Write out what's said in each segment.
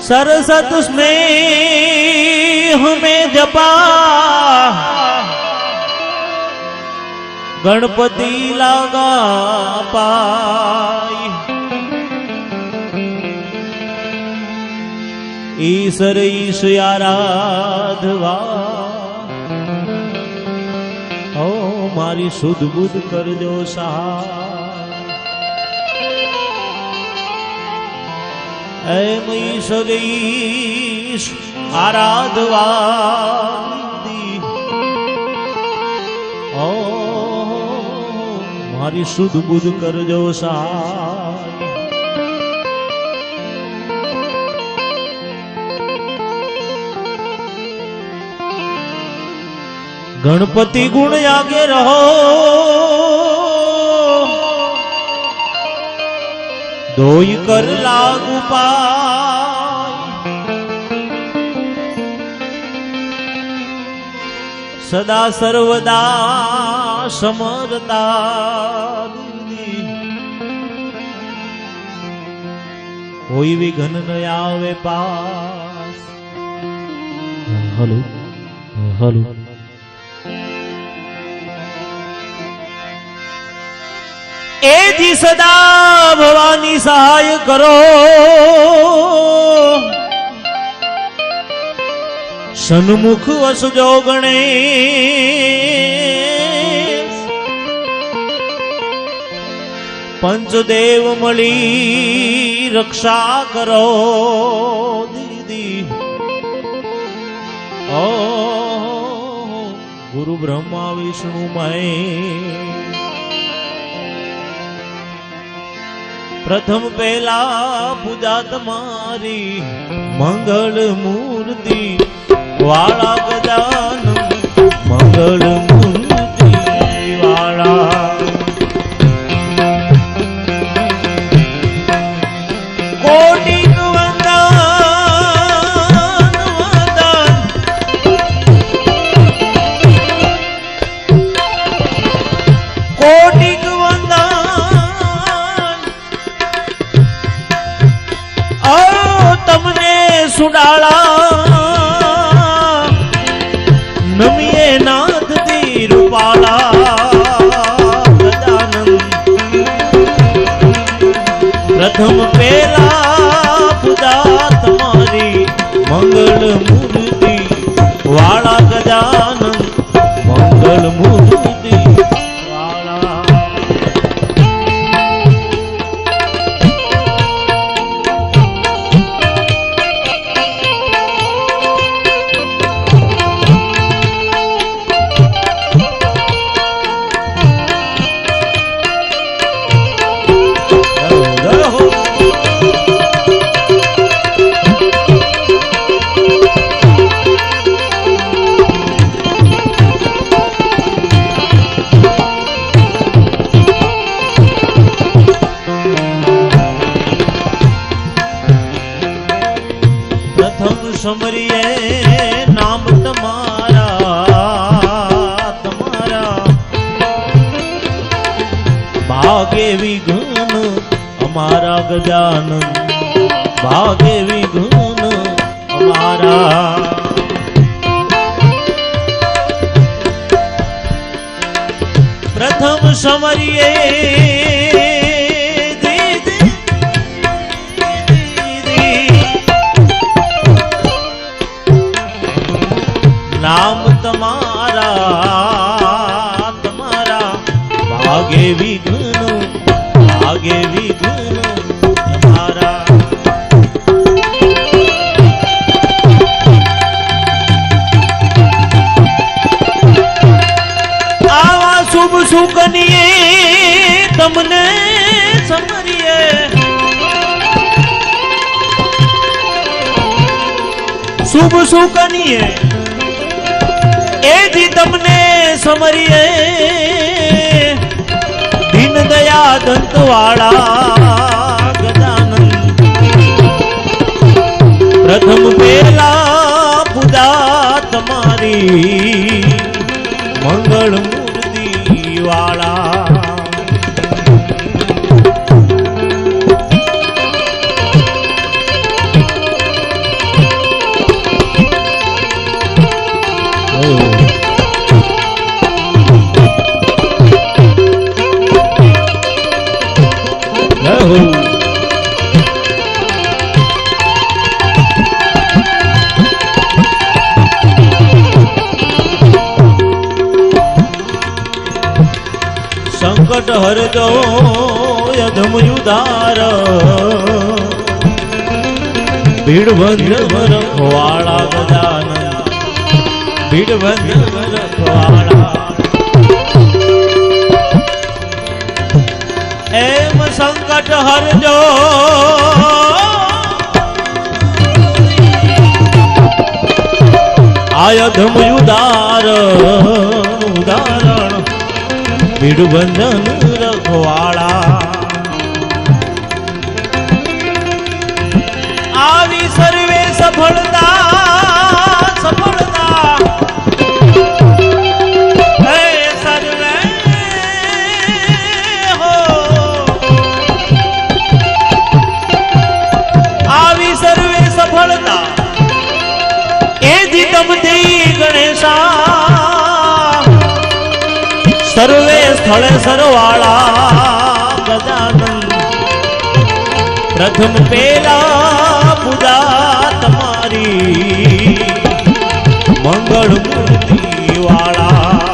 सरसत स्नेह में जपा गणपति लागा पाई। ईश्वर ईश आराधवा ओ मारी सुध बुध करजो सहाय। एम ईश्वर ईश आराधवा ओ मारी सुध बुध करजो सहाय। गणपति गुण आगे रहो दोई कर लागू पाय। सदा सर्वदा समरता कोई भी घन न आवे पास। हेलो हेलो ए जी सदा भवानी सहाय करो। सन्मुख वसजो गणेश पंचदेव मળી रक्षा करो दीदी। ओ गुरु ब्रह्मा विष्णु महेश प्रथम पहला पूजा तमारी मंगल मूर्ति वाला गजानन मंगल मूर्ति वाला। कोटि वंदन वंदन कोटि सुडाला नमिये नाथ दी रूपाला गजानन। प्रथम पहला पूजा तुम्हारी मंगल मूर्ति वाला गजानन मंगल मूर्ति वाला। समरिए नाम तुम्हारा तुम्हारा भागे विघ्न हमारा गजानन भागे विघ्न हमारा। प्रथम समरिए नाम तुम्हारा तुम्हारा भागे विघ्न तुम्हारा। आवा शुभ सुकनिए तमने समरिए शुभ सुकनिए ए जी तमने समरिए दीन दया दंत वाला गजानन। प्रथम पहला पूजा तुम्हारी मंगल मूर्ति वाला। સંકટ હરજો યધમ યુધાર ભીડભંજ રખવાળા ગજાનન ભીડભંજ રખવાળા એમ સંકટ હરજો આયધમ ઉદાર ઉદાહરણ ભીડભંજન રખવાળા આવી સર્વે સફળતા સફળતા હે સર્વે હો આવી સર્વે સફળતા એ જીતમતી ગણેશા સર્વે સ્થળે સરવાળા ગજાનન પ્રથમ પેલા પૂજા તમારી મંગળ મૂર્તિ વાળા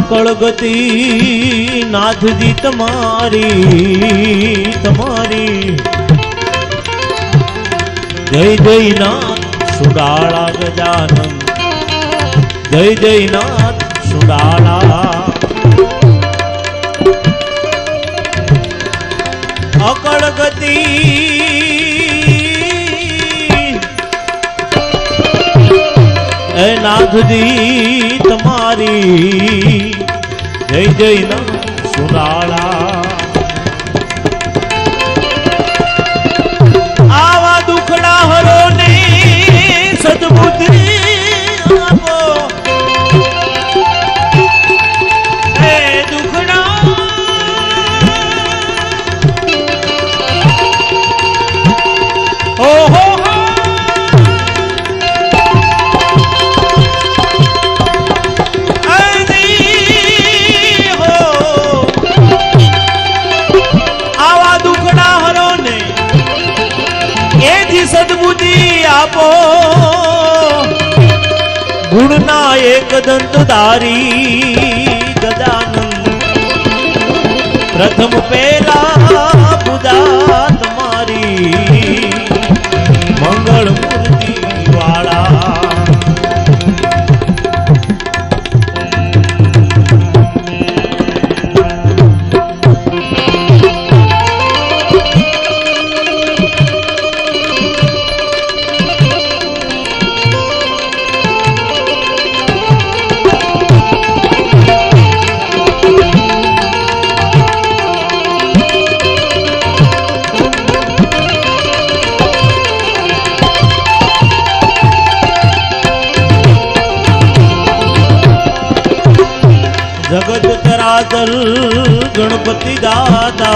અકળ ગતિ નાથજી તમારી તમારી જય જય નાથ સુડાળા ગજાનન જય જય નાથ સુડાળા અકળ ગતિ એ નાથજી તમારી જય જય નાથ સુરાળા આવા દુખડા હરો ને સદબુદ્ધિ આપો એ દુખડા ઓહો સદબુદ્ધિ આપો ગુણના એક દંતધારી ગજાનન પ્રથમ પેલા પૂજા તમારી મંગળ મૂર્તિ વાળા જગત ચરાચર ગણપતિ દાદા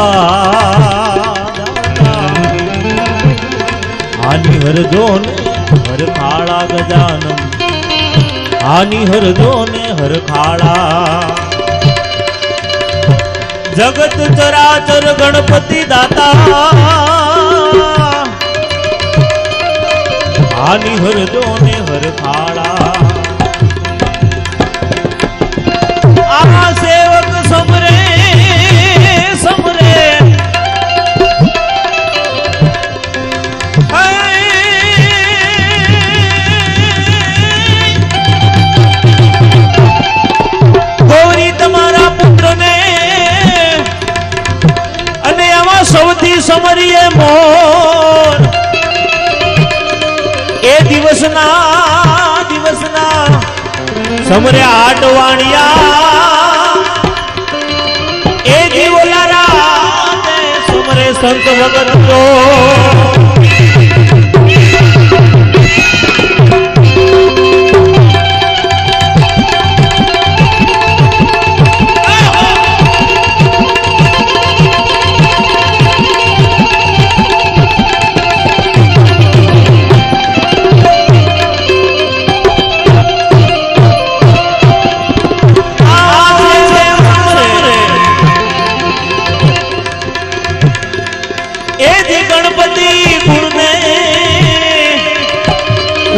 આની હરજો ને હરખાળા ગજાનન આની હરજો ને હરખાળા જગત ચરાચર ગણપતિ દાતા આની હરદો ને હરખાળા આ સેવક સમરે સમરે ગૌરી તમારા પુત્રને અને આમાં સૌથી સમરીએ મોર એ દિવસના સમરે આટવાણિયા એ જીવલારા સમરે સંત ભગત તો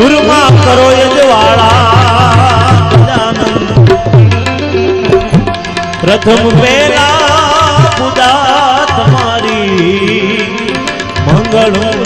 ઉર્મા કરો યજવાળા પ્રથમ પેલા ખુદા તમારી મંગળ